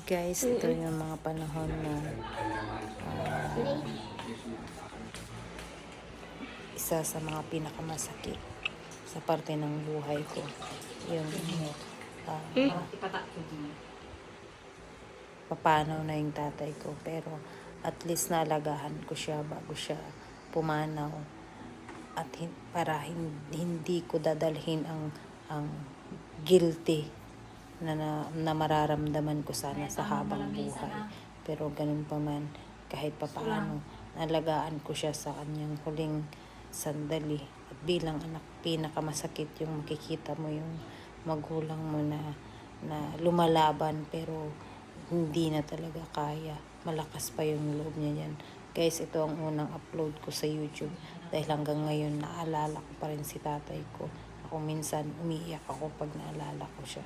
Guys, ito yung mga panahon na isa sa mga pinakamasakit sa parte ng buhay ko. Yung papanaw na yung tatay ko. Pero at least naalagaan ko siya bago siya pumanaw. At para hindi ko dadalhin ang guilty na mararamdaman ko sana sa habang buhay. Pero ganun pa man, kahit papaano, nalagaan ko siya sa kanyang huling sandali. At bilang anak, pinakamasakit yung makikita mo yung magulang mo na lumalaban pero hindi na talaga kaya. Malakas pa yung loob niya yan. Guys, ito ang unang upload ko sa YouTube dahil hanggang ngayon naalala ko pa rin si tatay ko. Ako minsan umiiyak ako pag naalala ko siya.